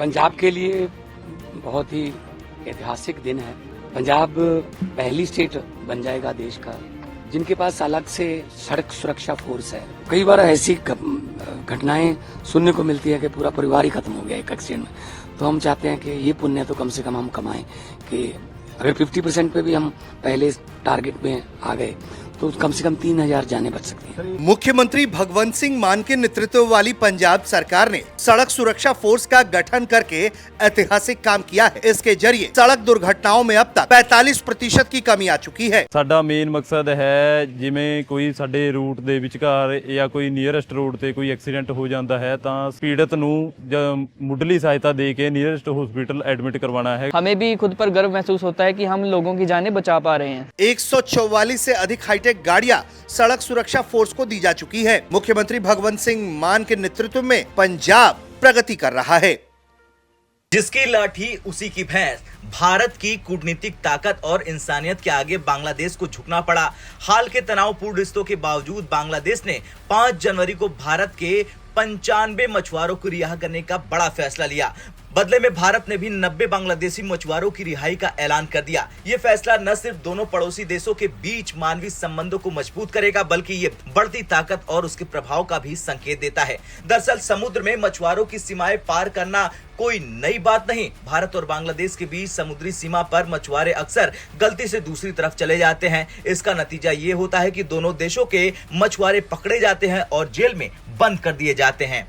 पंजाब के लिए बहुत ही ऐतिहासिक दिन है। पंजाब पहली स्टेट बन जाएगा देश का जिनके पास अलग से सड़क सुरक्षा फोर्स है। कई बार ऐसी घटनाएं सुनने को मिलती है कि पूरा परिवार ही खत्म हो गया एक एक्सीडेंट में। तो हम चाहते हैं कि ये पुण्य तो कम से कम हम कमाएं कि अगर 50% पे भी हम पहले टारगेट में आ गए तो कम से कम 3000 जानें बच सकती हैं। मुख्यमंत्री भगवंत सिंह मान के नेतृत्व वाली पंजाब सरकार ने सड़क सुरक्षा फोर्स का गठन करके ऐतिहासिक काम किया है। इसके जरिए सड़क दुर्घटनाओं में अब तक 45% की कमी आ चुकी है। ਸਾਡਾ ਮੇਨ ਮਕਸਦ ਹੈ ਜਿਵੇਂ ਕੋਈ ਸਾਡੇ ਰੂਟ ਦੇ ਵਿਚਕਾਰ ਜਾਂ ਕੋਈ ਨੀਅਰੈਸਟ ਰੋਡ ਤੇ ਕੋਈ ਐਕਸੀਡੈਂਟ ਹੋ ਜਾਂਦਾ ਹੈ ਤਾਂ ਪੀੜਤ ਨੂੰ ਮੁੱਢਲੀ ਸਹਾਇਤਾ ਦੇ ਕੇ ਨੀਅਰੈਸਟ ਹਸਪੀਟਲ ਐਡਮਿਟ करवाना है। हमें भी खुद पर गर्व महसूस होता है कि हम लोगों की जानें बचा पा रहे हैं। 144 से अधिक हाईटेक गाड़ियां सड़क सुरक्षा फोर्स को दी जा चुकी है। मुख्यमंत्री भगवंत सिंह मान के नेतृत्व में पंजाब प्रगति कर रहा है। जिसकी लाठी उसी की भैंस। भारत की कूटनीतिक ताकत और इंसानियत के आगे बांग्लादेश को झुकना पड़ा। हाल के तनावपूर्ण रिश्तों के बावजूद बांग्लादेश ने 5 जनवरी को भारत के 95 मछुआरों को रिहा करने का बड़ा फैसला लिया। बदले में भारत ने भी 90 बांग्लादेशी मछुआरों की रिहाई का ऐलान कर दिया। ये फैसला न सिर्फ दोनों पड़ोसी देशों के बीच मानवीय संबंधों को मजबूत करेगा बल्कि ये बढ़ती ताकत और उसके प्रभाव का भी संकेत देता है। दरअसल समुद्र में मछुआरों की सीमाएं पार करना कोई नई बात नहीं। भारत और बांग्लादेश के बीच समुद्री सीमा पर मछुआरे अक्सर गलती से दूसरी तरफ चले जाते हैं। इसका नतीजा ये होता है कि दोनों देशों के मछुआरे पकड़े जाते हैं और जेल में बंद कर दिए जाते हैं।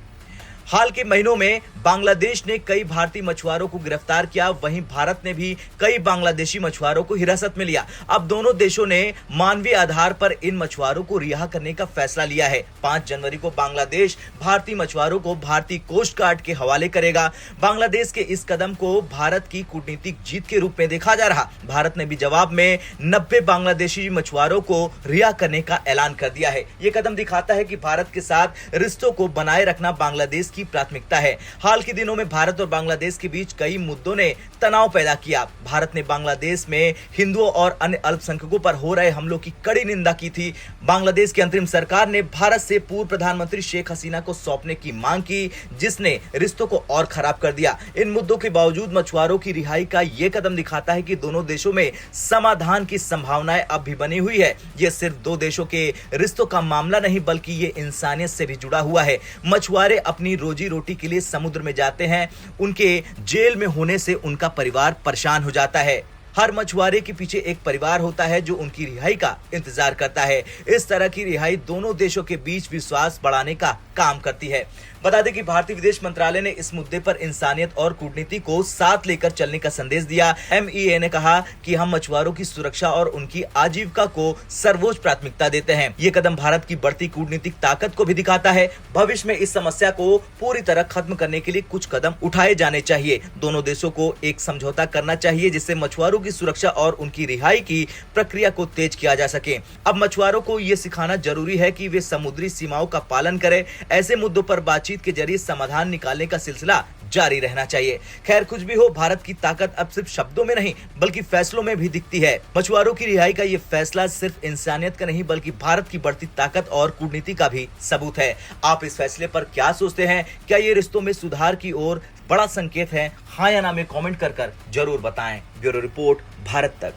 हाल के महीनों में बांग्लादेश ने कई भारतीय मछुआरों को गिरफ्तार किया, वहीं भारत ने भी कई बांग्लादेशी मछुआरों को हिरासत में लिया। अब दोनों देशों ने मानवीय आधार पर इन मछुआरों को रिहा करने का फैसला लिया है। 5 जनवरी को बांग्लादेश भारतीय मछुआरों को भारतीय कोस्ट गार्ड के हवाले करेगा। बांग्लादेश के इस कदम को भारत की कूटनीतिक जीत के रूप में देखा जा रहा। भारत ने भी जवाब में 90 बांग्लादेशी मछुआरों को रिहा करने का ऐलान कर दिया है। यह कदम दिखाता है कि भारत के साथ रिश्तों को बनाए रखना बांग्लादेश की प्राथमिकता है। हाल के दिनों में भारत और बांग्लादेश के बीच कई मुद्दों ने तनाव पैदा किया। भारत ने बांग्लादेश में हिंदुओं और अन्य अल्पसंख्यकों पर हो रहे हमलों की कड़ी निंदा की थी। बांग्लादेश की अंतरिम सरकार ने भारत से पूर्व प्रधानमंत्री शेख हसीना को सौंपने की मांग की, जिसने रिश्तों को और खराब कर दिया। इन मुद्दों के बावजूद मछुआरों की रिहाई का यह कदम दिखाता है कि दोनों देशों में समाधान की संभावनाएं अब भी बनी हुई है। यह सिर्फ दो देशों के रिश्तों का मामला नहीं बल्कि ये इंसानियत से भी जुड़ा हुआ है। मछुआरे अपनी रोजी रोटी के लिए समुद्र में जाते हैं, उनके जेल में होने से उनका परिवार परेशान हो जाता है। हर मछुआरे के पीछे एक परिवार होता है जो उनकी रिहाई का इंतजार करता है। इस तरह की रिहाई दोनों देशों के बीच विश्वास बढ़ाने का काम करती है। बता दें कि भारतीय विदेश मंत्रालय ने इस मुद्दे पर इंसानियत और कूटनीति को साथ लेकर चलने का संदेश दिया। MEA ने कहा कि हम मछुआरों की सुरक्षा और उनकी आजीविका को सर्वोच्च प्राथमिकता देते हैं। ये कदम भारत की बढ़ती कूटनीतिक ताकत को भी दिखाता है। भविष्य में इस समस्या को पूरी तरह खत्म करने के लिए कुछ कदम उठाए जाने चाहिए। दोनों देशों को एक समझौता करना चाहिए जिससे मछुआरों की सुरक्षा और उनकी रिहाई की प्रक्रिया को तेज किया जा सके। अब मछुआरों को यह सिखाना जरूरी है कि वे समुद्री सीमाओं का पालन करें। ऐसे मुद्दों पर बातचीत के जरिए समाधान निकालने का सिलसिला जारी रहना चाहिए। खैर कुछ भी हो, भारत की ताकत अब सिर्फ शब्दों में नहीं बल्कि फैसलों में भी दिखती है। मछुआरों की रिहाई का ये फैसला सिर्फ इंसानियत का नहीं बल्कि भारत की बढ़ती ताकत और कूटनीति का भी सबूत है। आप इस फैसले पर क्या सोचते हैं? क्या ये रिश्तों में सुधार की ओर बड़ा संकेत है? हाँ या ना में कमेंट कर जरूर बताएं। ब्यूरो रिपोर्ट, भारत तक।